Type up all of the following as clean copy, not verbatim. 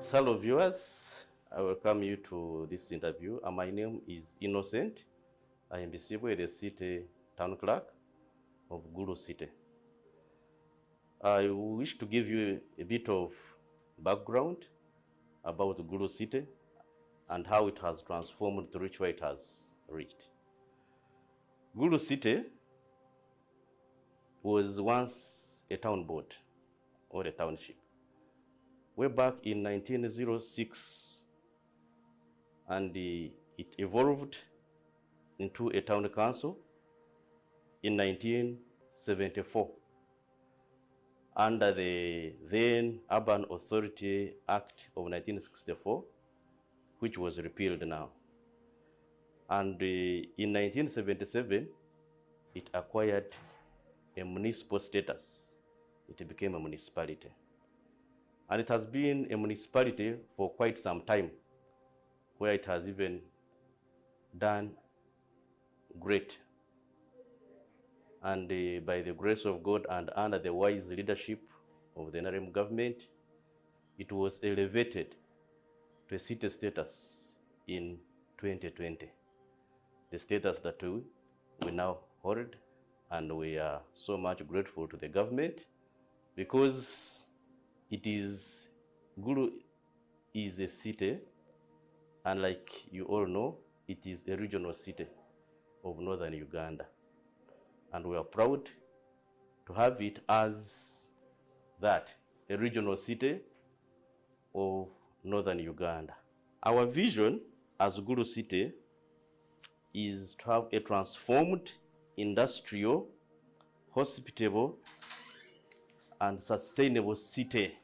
Hello viewers, I welcome you to this interview. My name is Innocent. I am the city town clerk of Gulu City. I wish to give you a bit of background about Gulu City and how it has transformed to reach where it has reached. Gulu City was once a town board or a township. Way back in 1906, and it evolved into a town council in 1974 under the then Urban Authority Act of 1964, which was repealed now. And in 1977, it acquired a municipal status. It became a municipality. And it has been a municipality for quite some time, where it has even done great. And by the grace of God and under the wise leadership of the NRM government, it was elevated to a city status in 2020. The status that we now hold, and we are so much grateful to the government because Gulu is a city, and like you all know, it is a regional city of northern Uganda. And we are proud to have it as that, a regional city of northern Uganda. Our vision as Gulu City is to have a transformed, industrial, hospitable, and sustainable city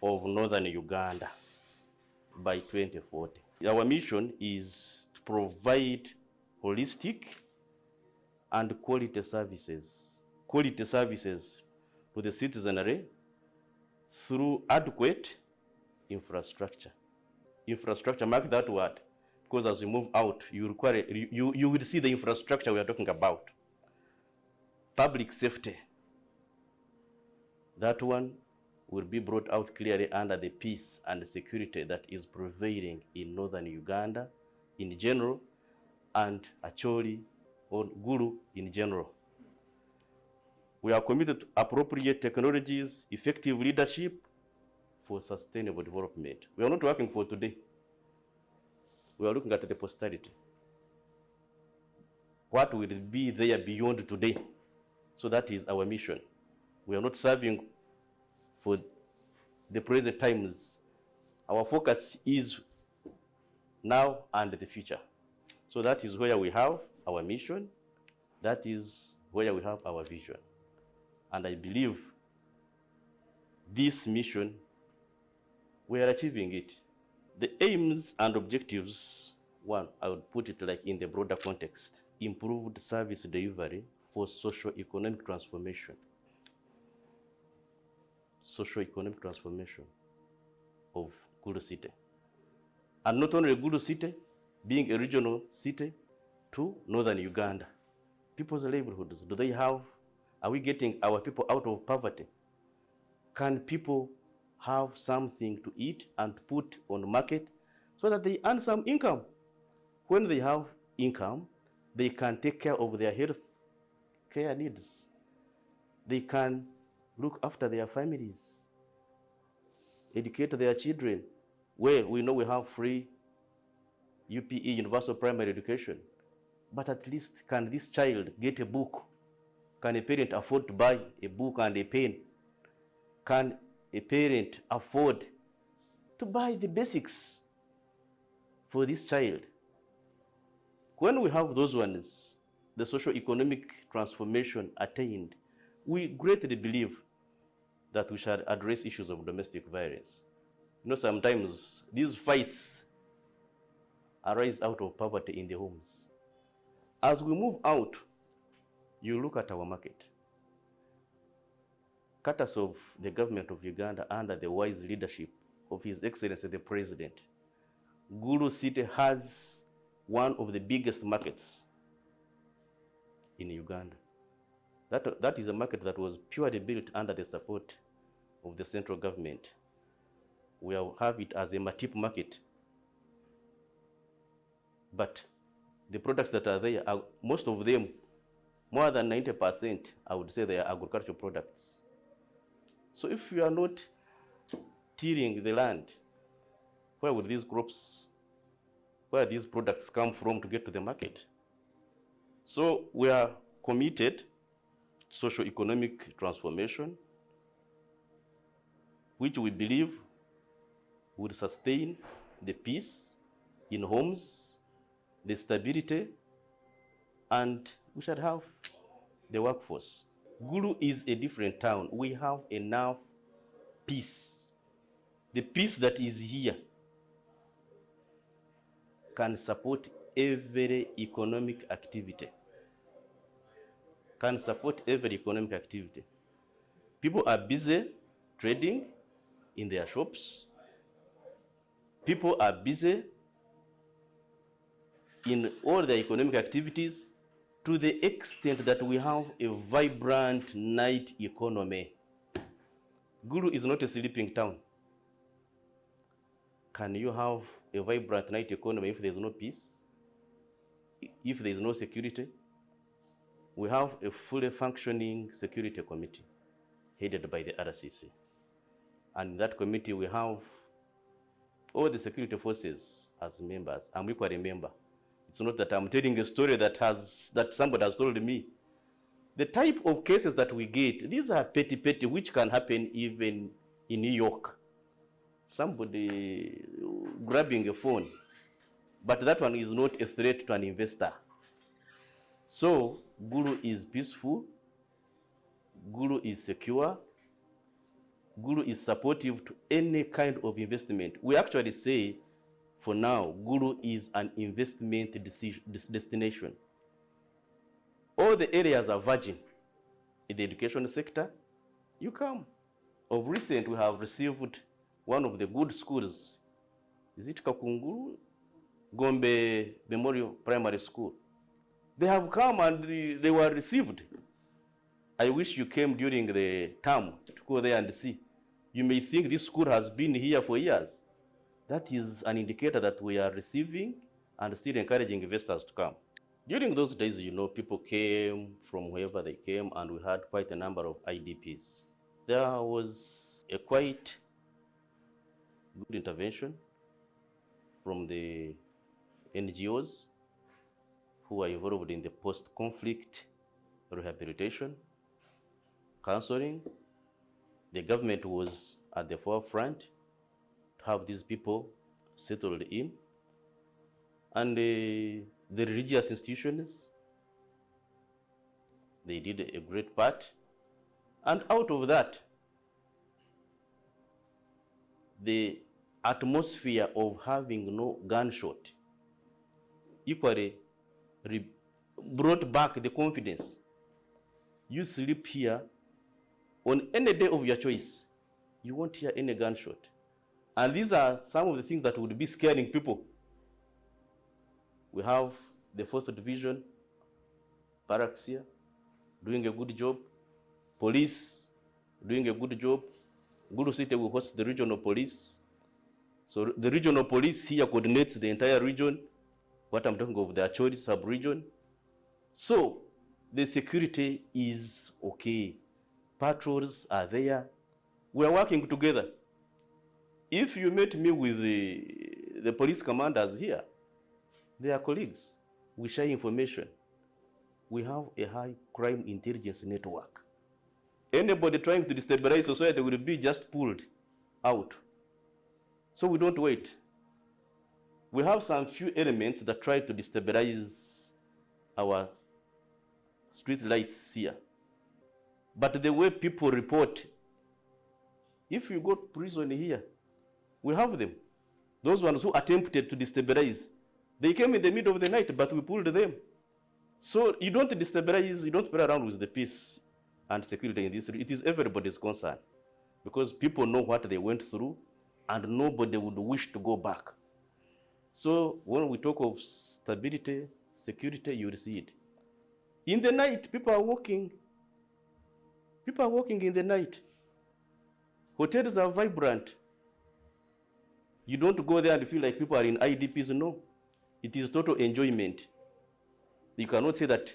of northern Uganda by 2040. Our mission is to provide holistic and quality services to the citizenry through adequate infrastructure. Infrastructure, mark that word, because as you move out, you will see the infrastructure we are talking about. Public safety, that one will be brought out clearly under the peace and security that is prevailing in northern Uganda in general, and Acholi or Gulu in general. We are committed to appropriate technologies, effective leadership for sustainable development. We are not working for today. We are looking at the posterity. What will be there beyond today? So that is our mission. We are not serving for the present times. Our focus is now and the future. So that is where we have our mission. That is where we have our vision. And I believe this mission, we are achieving it. The aims and objectives, one, I would put it like in the broader context: improved service delivery for socio-economic transformation. Socio-economic transformation of Gulu City. And not only Gulu City, being a regional city to northern Uganda. People's livelihoods, are we getting our people out of poverty? Can people have something to eat and put on the market so that they earn some income? When they have income, they can take care of their health care needs. They can look after their families, educate their children. Well, we know we have free UPE, universal primary education, but at least can this child get a book? Can a parent afford to buy a book and a pen? Can a parent afford to buy the basics for this child? When we have those ones, the socio-economic transformation attained, we greatly believe that we shall address issues of domestic violence. You know, sometimes these fights arise out of poverty in the homes. As we move out, you look at our market. Courtesy of the government of Uganda under the wise leadership of His Excellency the President, Gulu City has one of the biggest markets in Uganda. That is a market that was purely built under the support of the central government. we have it as a Matip market. But the products that are there, are, most of them, more than 90%, I would say they are agricultural products. So if you are not tilling the land, where would these crops, where these products come from to get to the market? So we are committed to socio-economic transformation, which we believe would sustain the peace in homes, the stability, and we should have the workforce. Gulu is a different town. We have enough peace. The peace that is here can support every economic activity. Can support every economic activity. People are busy trading in their shops. People are busy in all their economic activities, to the extent that we have a vibrant night economy. Gulu is not a sleeping town. Can you have a vibrant night economy if there's no peace? If there's no security? We have a fully functioning security committee headed by the RCC. And in that committee, we have all the security forces as members. I'm equally a member. It's not that I'm telling a story that somebody has told me. The type of cases that we get, these are petty, which can happen even in New York. Somebody grabbing a phone, but that one is not a threat to an investor. So Gulu is peaceful, Gulu is secure, Gulu is supportive to any kind of investment. We actually say, for now, Gulu is an investment destination. All the areas are virgin. In the education sector, you come. Of recent, we have received one of the good schools. Is it Kakunguru? Gombe Memorial Primary School. They have come and they were received. I wish you came during the term to go there and see. You may think this school has been here for years. That is an indicator that we are receiving and still encouraging investors to come. During those days, you know, people came from wherever they came, and we had quite a number of IDPs. There was a quite good intervention from the NGOs who are involved in the post-conflict rehabilitation, counseling. The government was at the forefront to have these people settled in. And the religious institutions, they did a great part. And out of that, the atmosphere of having no gunshot equally brought back the confidence. You sleep here on any day of your choice, you won't hear any gunshot. And these are some of the things that would be scaring people. We have the 4th Division, barracks here, doing a good job. Police, doing a good job. Gulu City will host the regional police. So the regional police here coordinates the entire region. What I'm talking of, the Acholi sub-region. So the security is okay. Patrols are there. We are working together. If you met me with the police commanders here, they are colleagues. We share information. We have a high crime intelligence network. Anybody trying to destabilize society will be just pulled out. So we don't wait. We have some few elements that try to destabilize our street lights here. But the way people report, if you go to prison here, we have them. Those ones who attempted to destabilize, they came in the middle of the night, but we pulled them. So you don't destabilize, you don't play around with the peace and security in this. It is everybody's concern, because people know what they went through and nobody would wish to go back. So when we talk of stability, security, you will see it. In the night, people are walking. People are walking in the night. Hotels are vibrant. You don't go there and feel like people are in IDPs. No, it is total enjoyment. You cannot say that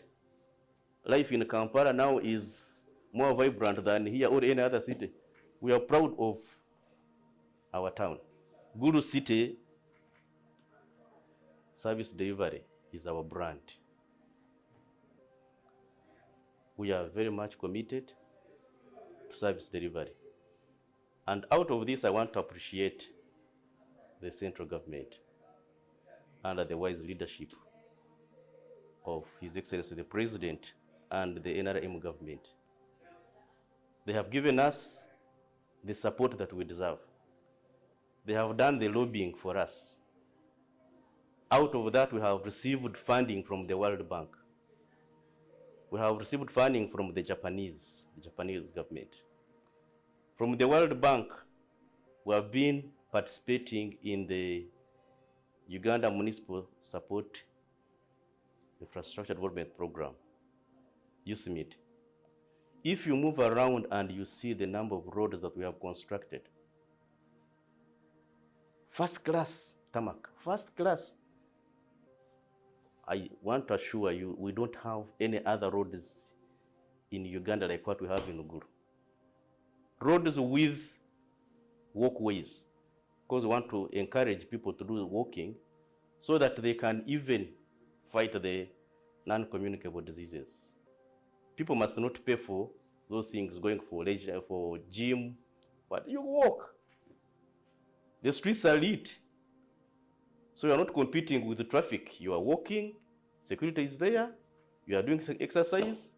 life in Kampala now is more vibrant than here or any other city. We are proud of our town. Gulu City service delivery is our brand. We are very much committed to service delivery. And out of this, I want to appreciate the central government under the wise leadership of His Excellency the President and the NRM government. They have given us the support that we deserve. They have done the lobbying for us. Out of that, we have received funding from the World Bank. We have received funding from the Japanese government. From the World Bank, we have been participating in the Uganda Municipal Support Infrastructure Development Program, USMID. If you move around and you see the number of roads that we have constructed, first class tarmac, first class. I want to assure you, we don't have any other roads in Uganda like what we have in Gulu. Roads with walkways, because we want to encourage people to do walking so that they can even fight the non-communicable diseases. People must not pay for those things, going for leisure, for gym, but you walk. The streets are lit. So you are not competing with the traffic. You are walking, security is there, you are doing exercise.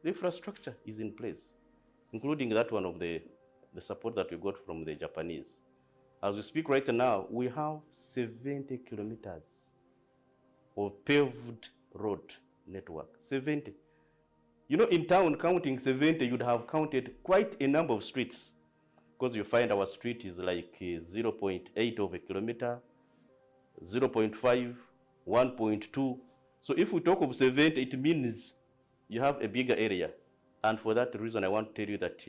The infrastructure is in place, including that one of the support that we got from the Japanese. As we speak right now, we have 70 kilometers of paved road network. 70. You know, in town, counting 70, you'd have counted quite a number of streets, because you find our street is like 0.8 of a kilometer, 0.5, 1.2. So if we talk of 70, it means you have a bigger area. And for that reason, I want to tell you that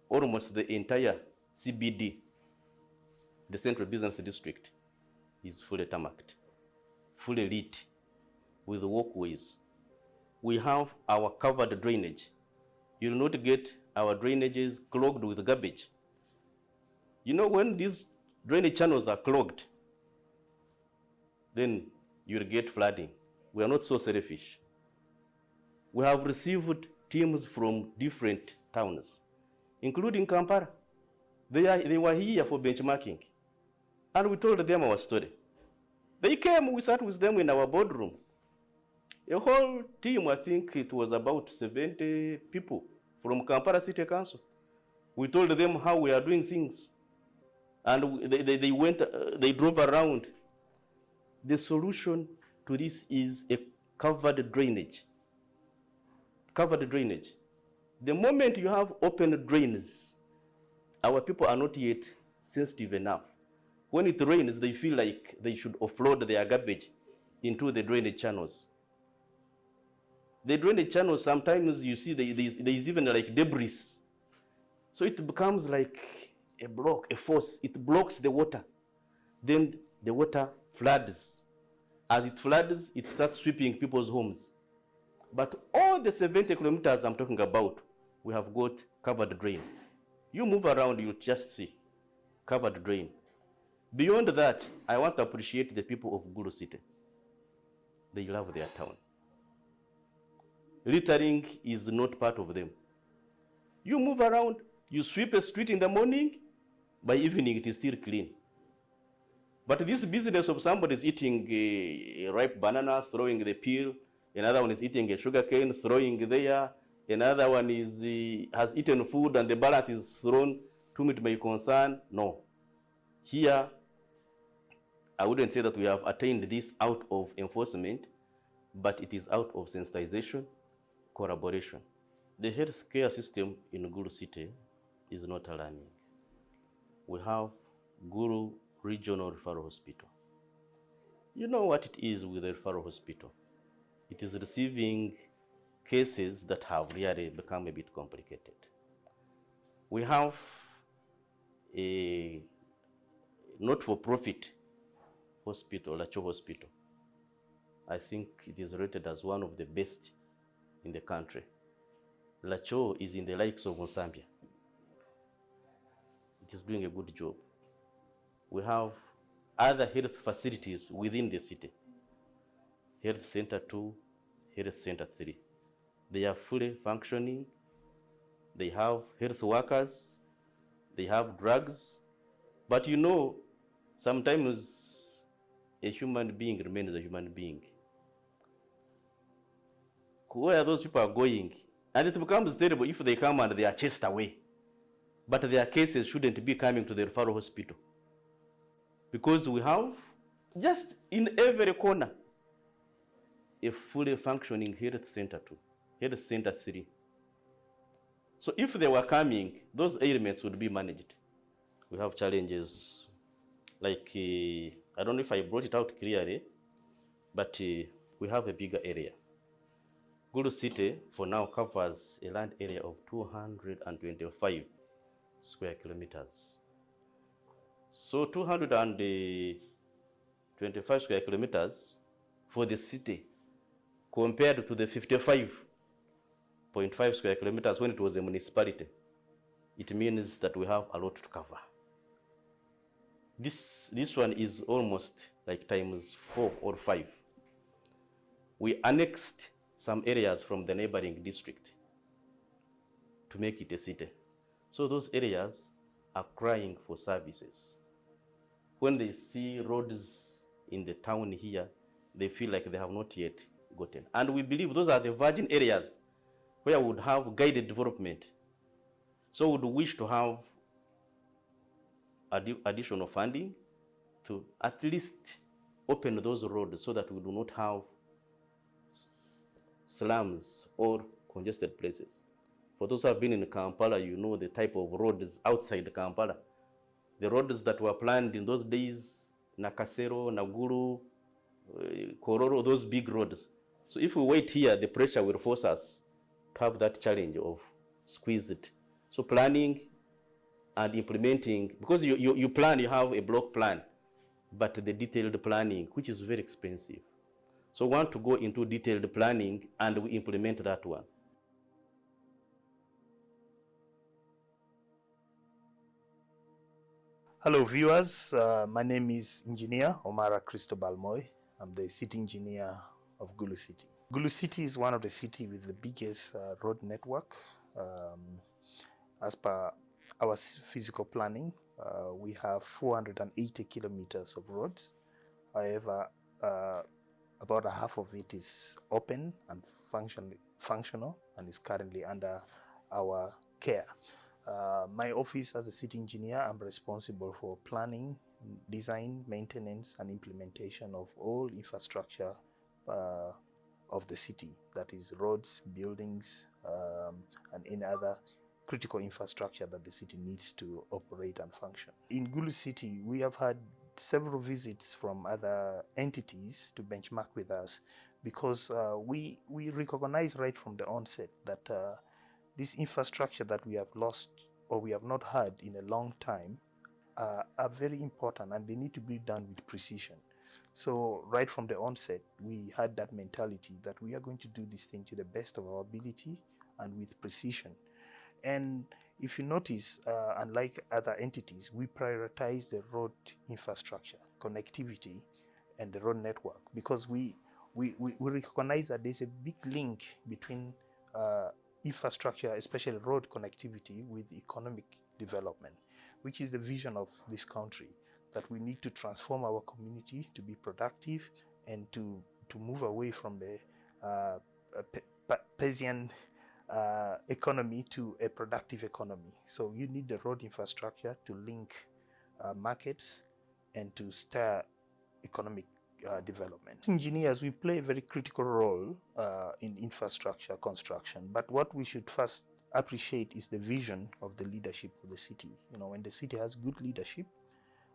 almost the entire CBD, the Central Business District, is fully tarmacked, fully lit with walkways. We have our covered drainage. You will not get our drainages clogged with garbage. You know, when these drainage channels are clogged, then you'll get flooding. We are not so selfish. We have received teams from different towns, including Kampala. They were here for benchmarking. And we told them our story. They came, we sat with them in our boardroom. A whole team, I think it was about 70 people from Kampala City Council. We told them how we are doing things. And they went, they drove around. The solution to this is a covered drainage. Covered drainage. The moment you have open drains, our people are not yet sensitive enough. When it rains, they feel like they should offload their garbage into the drainage channels. The drainage channels, sometimes you see there is even like debris. So it becomes like a block, a force. It blocks the water. Then the water floods. As it floods, it starts sweeping people's homes. But all the 70 kilometers I'm talking about, we have got covered drain. You move around, you just see covered drain. Beyond that, I want to appreciate the people of Gulu City. They love their town. Littering is not part of them. You move around, you sweep a street in the morning, by evening it is still clean. But this business of somebody is eating a ripe banana, throwing the peel, another one is eating a sugar cane, throwing there, another one is has eaten food and the balance is thrown, to meet my concern. No. Here, I wouldn't say that we have attained this out of enforcement, but it is out of sensitization, collaboration. The healthcare system in Gulu City is not alarming. We have Gulu Regional Referral Hospital. You know what it is with the referral hospital? It is receiving cases that have really become a bit complicated. We have a not-for-profit hospital, Lacho Hospital. I think it is rated as one of the best in the country. Lacho is in the likes of Monsambia. It is doing a good job. We have other health facilities within the city. Health Center 2, Health Center 3. They are fully functioning. They have health workers. They have drugs. But you know, sometimes a human being remains a human being. Where those people are going, and it becomes terrible if they come and they are chased away. But their cases shouldn't be coming to the referral hospital, because we have just in every corner a fully functioning health center 2, health center 3. So if they were coming, those ailments would be managed. We have challenges like, I don't know if I brought it out clearly, but we have a bigger area. Gulu City for now covers a land area of 225 square kilometers. So 225 square kilometers for the city compared to the 55.5 square kilometers when it was a municipality. It means that we have a lot to cover. This one is almost like times 4 or 5. We annexed some areas from the neighboring district to make it a city. So those areas are crying for services. When they see roads in the town here, they feel like they have not yet gotten. And we believe those are the virgin areas where we would have guided development. So we would wish to have additional funding to at least open those roads so that we do not have slums or congested places. For those who have been in Kampala, you know the type of roads outside Kampala. The roads that were planned in those days, Nakasero, Naguru, Kororo, those big roads. So if we wait here, the pressure will force us to have that challenge of squeeze it. So planning and implementing, because you plan, you have a block plan, but the detailed planning, which is very expensive. So we want to go into detailed planning and we implement that one. Hello viewers, my name is Engineer Omara Cristobal Moy. I'm the city engineer of Gulu City. Gulu City is one of the cities with the biggest road network. As per our physical planning, we have 480 kilometers of roads. However, about a half of it is open and functional and is currently under our care. My office as a city engineer, I'm responsible for planning, design, maintenance, and implementation of all infrastructure of the city, that is roads, buildings, and any other critical infrastructure that the city needs to operate and function. In Gulu City, we have had several visits from other entities to benchmark with us, because we recognize right from the onset that this infrastructure that we have lost or we have not had in a long time are very important, and they need to be done with precision. So right from the onset, we had that mentality that we are going to do this thing to the best of our ability and with precision. And if you notice, unlike other entities, we prioritize the road infrastructure, connectivity, and the road network, because we recognize that there's a big link between infrastructure, especially road connectivity, with economic development, which is the vision of this country, that we need to transform our community to be productive and to move away from the peasant economy to a productive economy. So you need the road infrastructure to link markets and to stir economic development. Engineers, we play a very critical role in infrastructure construction, but what we should first appreciate is the vision of the leadership of the city. You know, when the city has good leadership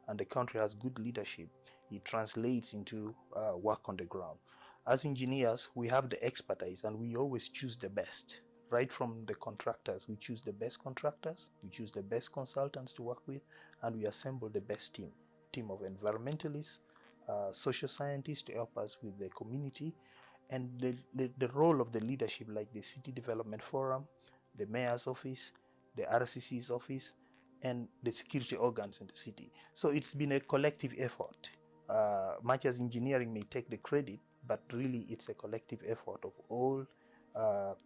and the country has good leadership, it translates into work on the ground. As engineers, we have the expertise and we always choose the best. Right from the contractors, we choose the best contractors, we choose the best consultants to work with, and we assemble the best team. team of environmentalists, social scientists to help us with the community, and the role of the leadership like the City Development Forum, the Mayor's Office, the RCC's office, and the security organs in the city. So it's been a collective effort. Much as engineering may take the credit, but really it's a collective effort of all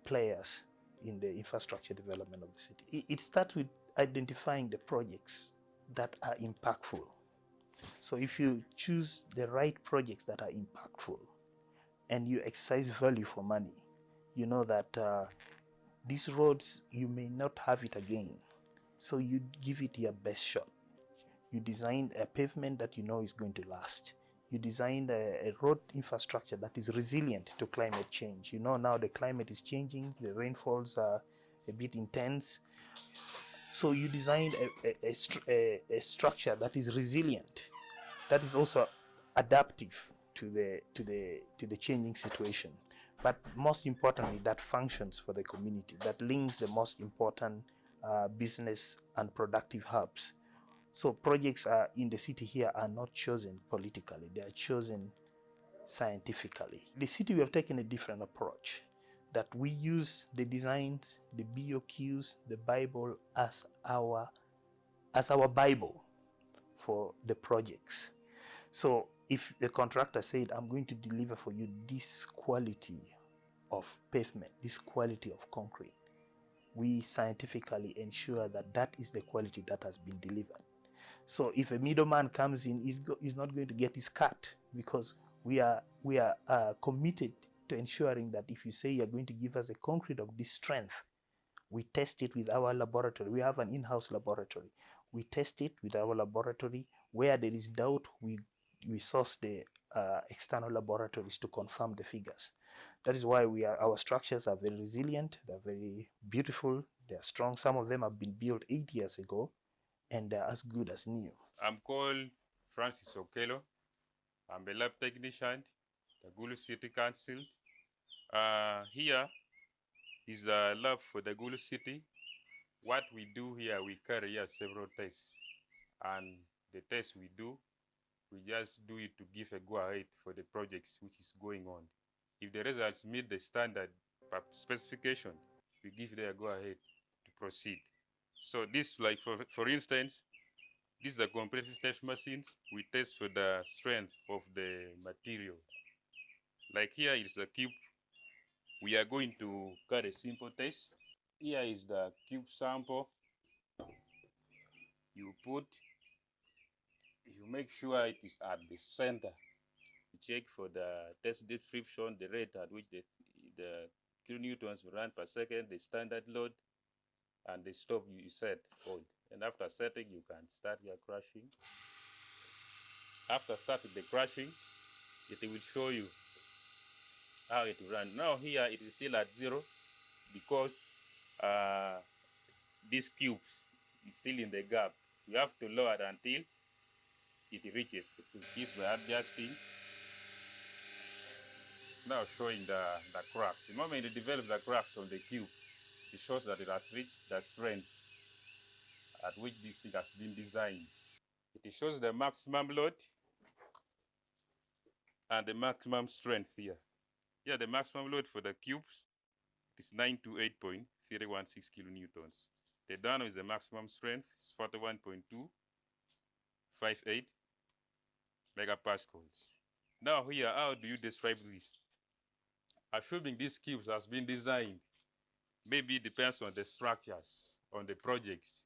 players in the infrastructure development of the city. It starts with identifying the projects that are impactful. So if you choose the right projects that are impactful and you exercise value for money, you know that these roads, you may not have it again. So you give it your best shot. You design a pavement that you know is going to last. You design a road infrastructure that is resilient to climate change. You know now the climate is changing, the rainfalls are a bit intense. So you designed a structure that is resilient, that is also adaptive to the changing situation. But most importantly, that functions for the community, that links the most important business and productive hubs. So projects in the city here are not chosen politically, they are chosen scientifically. The city, we have taken a different approach, that we use the designs, the BOQs, the Bible as our Bible for the projects. So if the contractor said, I'm going to deliver for you this quality of pavement, this quality of concrete, we scientifically ensure that that is the quality that has been delivered. So if a middleman comes in, he's not going to get his cut, because we are committed to ensuring that if you say you're going to give us a concrete of this strength, we test it with our laboratory. We have an in-house laboratory. We test it with our laboratory. Where there is doubt, we source the external laboratories to confirm the figures. That is why our structures are very resilient, they're very beautiful, they're strong. Some of them have been built 8 years ago, and they're as good as new. I'm called Francis Okello. I'm a lab technician, the Gulu City Council. Here is a lab for the Gulu City. What we do here, we carry here several tests. And the tests we do, we just do it to give a go-ahead for the projects which is going on. If the results meet the standard specification, we give them a go-ahead to proceed. So this, like for instance, these are comparative test machines. We test for the strength of the material. Like here is a cube. We are going to cut a simple test. Here is the cube sample. You make sure it is at the center. You check for the test description, the rate at which the kilonewtons will run per second, the standard load, and the stop you set on. And after setting, you can start your crushing. After starting the crushing, it will show you how it will run. Now here it is still at 0 because these cubes is still in the gap. You have to lower it until it reaches the peak. This by adjusting. It's now showing the cracks. The moment you develop the cracks on the cube, it shows that it has reached the strength at which this thing has been designed. It shows the maximum load and the maximum strength here. Here the maximum load for the cubes is 928.316 kilonewtons. The down is the maximum strength, is 41.258 megapascals. Now here, how do you describe this? Assuming these cubes has been designed, maybe it depends on the structures, on the projects.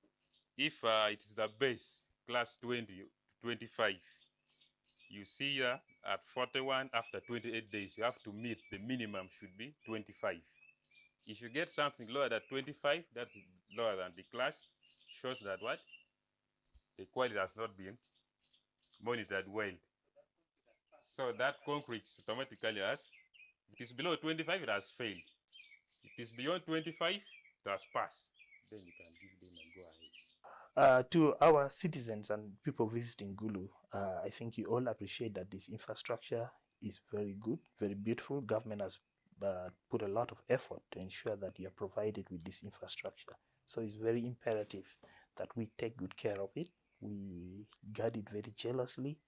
If it is the base, class 20 to 25, you see here at 41, after 28 days, you have to meet the minimum should be 25. If you get something lower than 25, that's lower than the class, shows that what? The quality has not been monitored well. So that concrete automatically has, if it is below 25, it has failed. If it is beyond 25, it has passed. Then you can give them a go ahead. To our citizens and people visiting Gulu, I think you all appreciate that this infrastructure is very good, very beautiful. Government has put a lot of effort to ensure that you are provided with this infrastructure. So it's very imperative that we take good care of it, We guard it very jealously.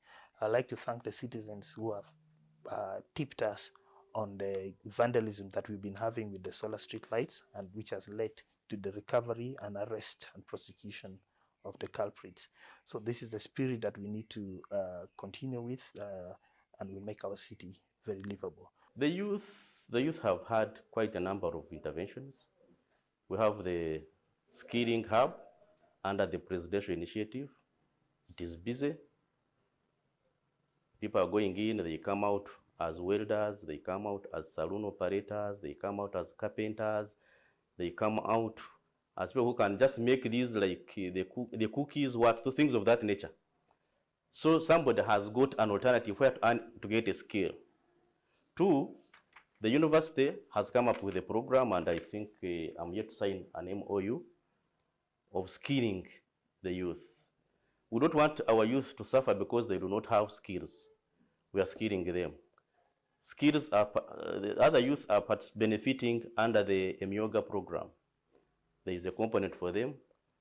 I'd like to thank the citizens who have tipped us on the vandalism that we've been having with the solar street lights, and which has led to the recovery and arrest and prosecution of the culprits. So this is the spirit that we need to continue with, and will make our city very livable. The youth have had quite a number of interventions. We have the skilling hub under the presidential initiative. It is busy. People are going in, they come out as welders, they come out as saloon operators, they come out as carpenters, they come out as people who can just make these like the cookies, the things of that nature. So somebody has got an alternative where to get a skill. Two, the university has come up with a program, and I think I'm yet to sign an MOU of skilling the youth. We don't want our youth to suffer because they do not have skills. We are skilling them. Skills are, the other youth are benefiting under the EMYOGA program. There is a component for them.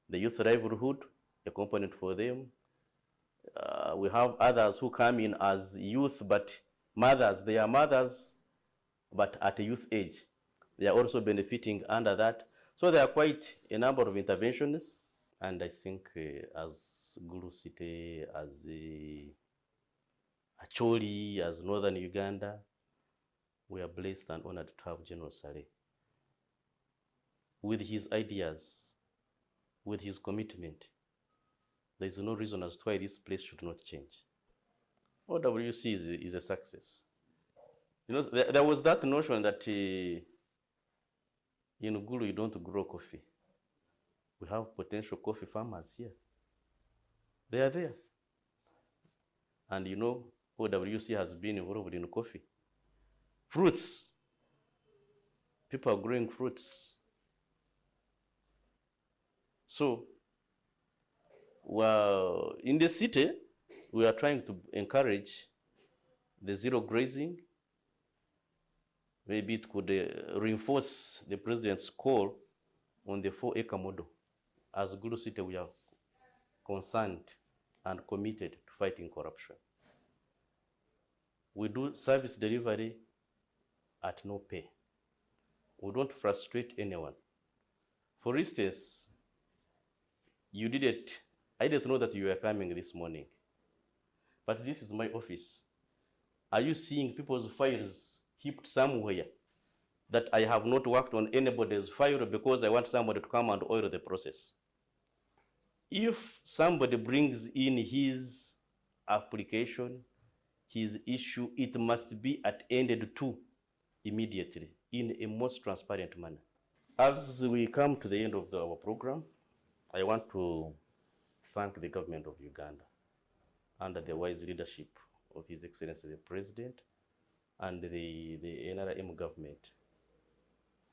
The youth livelihood, a component for them. We have others who come in as youth, but mothers. They are mothers, but at a youth age. They are also benefiting under that. So there are quite a number of interventions, and I think as Gulu City, as Acholi, as Northern Uganda, we are blessed and honored to have General Saleh. With his ideas, with his commitment, there is no reason as to why this place should not change. OWC is a success. You know, there was that notion that in Gulu you don't grow coffee. We have potential coffee farmers here. They are there. And you know, OWC has been involved in coffee. Fruits. People are growing fruits. So, well, in the city, we are trying to encourage the zero grazing. Maybe it could reinforce the president's call on the 4-acre model. As Gulu City, we are concerned and committed to fighting corruption. We do service delivery at no pay. We don't frustrate anyone. For instance, I didn't know that you were coming this morning, but this is my office. Are you seeing people's files heaped somewhere that I have not worked on anybody's file because I want somebody to come and oil the process? If somebody brings in his application, his issue, it must be attended to immediately in a most transparent manner. As we come to the end of our program, I want to thank the government of Uganda under the wise leadership of His Excellency the President and the NRM government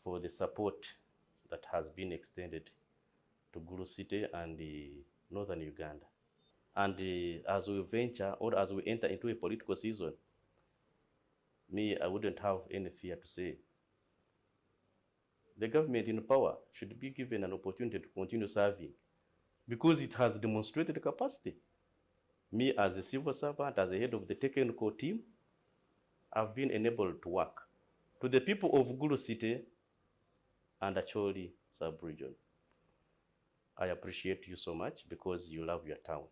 for the support that has been extended to Gulu City and Northern Uganda. And as we venture, or as we enter into a political season, I wouldn't have any fear to say the government in power should be given an opportunity to continue serving because it has demonstrated capacity. Me as a civil servant, as the head of the technical team, I've been enabled to work. To the people of Gulu City and Acholi sub-region, I appreciate you so much because you love your town.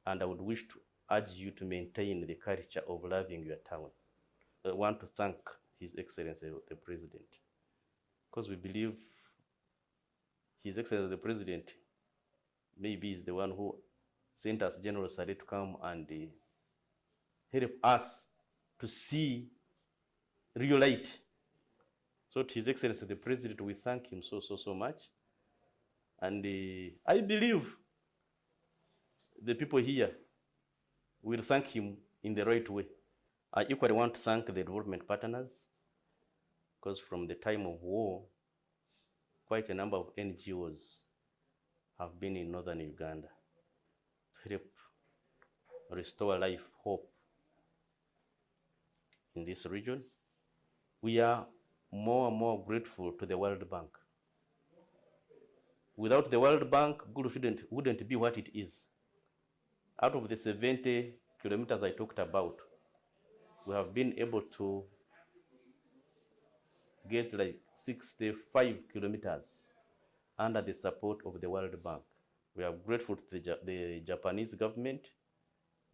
And I would wish to urge you to maintain the culture of loving your town. I want to thank His Excellency the President, because we believe His Excellency the President maybe is the one who sent us General Saleh to come and help us to see real light. So to His Excellency the President, we thank him so much. And I believe the people here will thank him in the right way. I equally want to thank the development partners, because from the time of war, quite a number of NGOs have been in Northern Uganda to help restore life, hope in this region. We are more and more grateful to the World Bank. Without the World Bank, Gulu wouldn't be what it is. Out of the 70 kilometers I talked about, we have been able to get like 65 kilometers under the support of the World Bank. We are grateful to the Japanese government.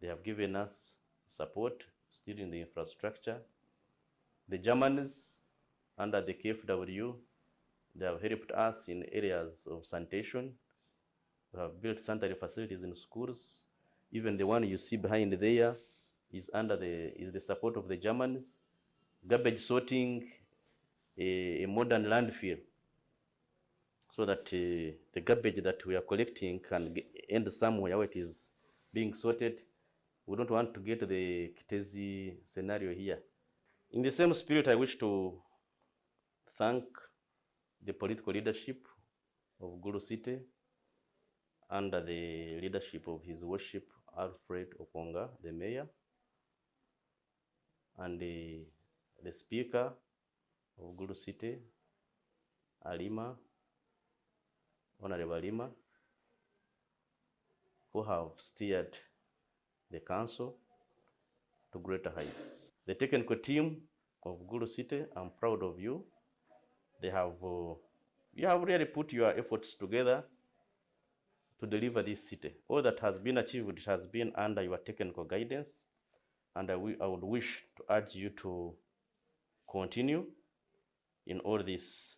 They have given us support still in the infrastructure. The Germans, under the KfW, they have helped us in areas of sanitation. We have built sanitary facilities in schools. Even the one you see behind there is the support of the Germans. Garbage sorting, a modern landfill, so that the garbage that we are collecting can end somewhere where it is being sorted. We don't want to get the Kitezi scenario here. In the same spirit, I wish to thank the political leadership of Gulu City under the leadership of His Worship Alfred Okonga, the mayor, and the speaker of Gulu City, Alima, Honorable Alima, who have steered the council to greater heights. The technical team of Gulu City, I'm proud of you. You have really put your efforts together to deliver this city. All that has been achieved has been under your technical guidance, and I would wish to urge you to continue in all this.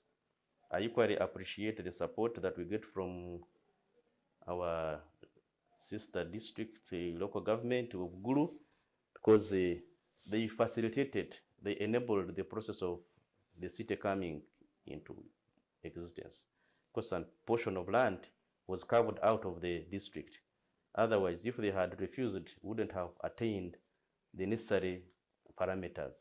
I equally appreciate the support that we get from our sister district local government of Gulu, because they facilitated, they enabled the process of the city coming into existence, because a portion of land was carved out of the district. Otherwise, if they had refused, wouldn't have attained the necessary parameters.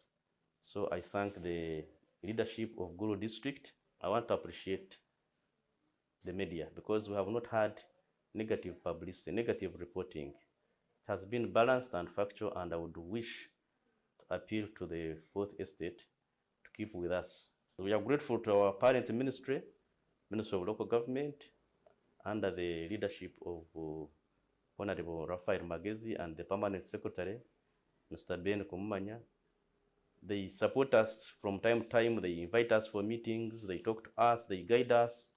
So I thank the leadership of Gulu district. I want to appreciate the media, because we have not had negative publicity, negative reporting. It has been balanced and factual, and I would wish to appeal to the Fourth Estate to keep with us. We are grateful to our parent ministry, Ministry of Local Government, under the leadership of Honorable Raphael Magezi and the Permanent Secretary, Mr. Ben Kumumanya. They support us from time to time. They invite us for meetings. They talk to us. They guide us.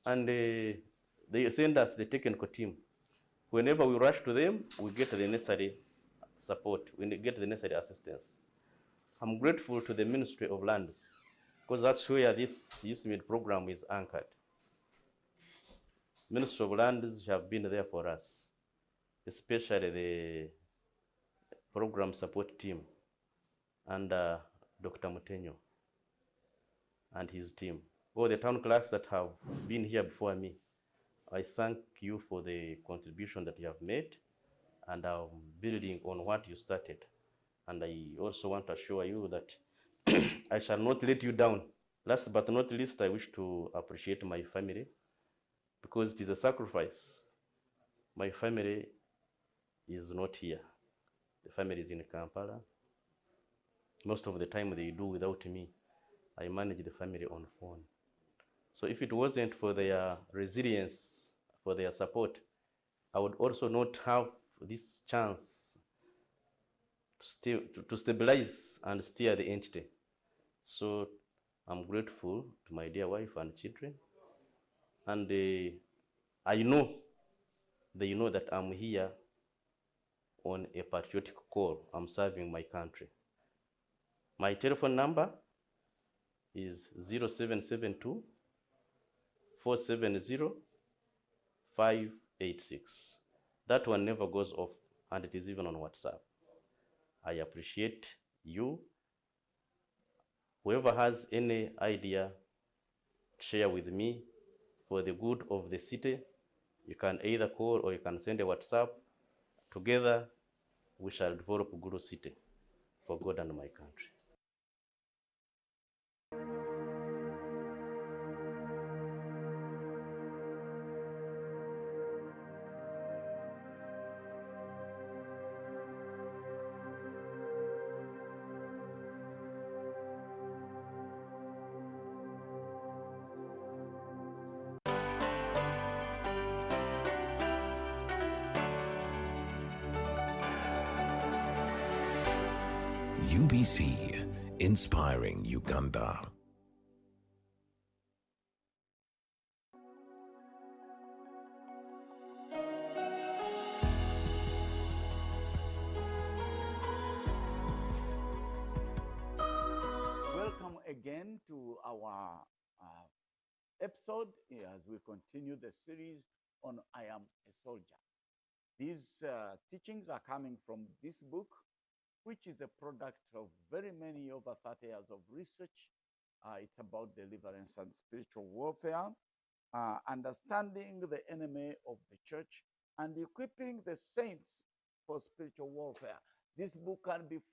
And they send us the technical team. Whenever we rush to them, we get the necessary support. We get the necessary assistance. I'm grateful to the Ministry of Lands, because that's where this USMID program is anchored. Ministry of Lands have been there for us, especially the program support team under Dr. Mutenyo and his team. All the town clerks that have been here before me, I thank you for the contribution that you have made, and I'm building on what you started. And I also want to assure you that I shall not let you down. Last but not least, I wish to appreciate my family, because it is a sacrifice. My family is not here. The family is in Kampala. Most of the time they do without me. I manage the family on phone. So if it wasn't for their resilience, for their support, I would also not have this chance to stabilize and steer the entity. So I'm grateful to my dear wife and children. And I know, they know that I'm here on a patriotic call. I'm serving my country. My telephone number is 0772 470 586. That one never goes off, and it is even on WhatsApp. I appreciate you. Whoever has any idea, share with me for the good of the city. You can either call or you can send a WhatsApp. Together, we shall develop Gulu City for God and my country. UBC, inspiring Uganda. Welcome again to our episode as we continue the series on I Am a Soldier. These teachings are coming from this book, which is a product of very many over 30 years of research. It's about deliverance and spiritual warfare, understanding the enemy of the church, and equipping the saints for spiritual warfare. This book can be found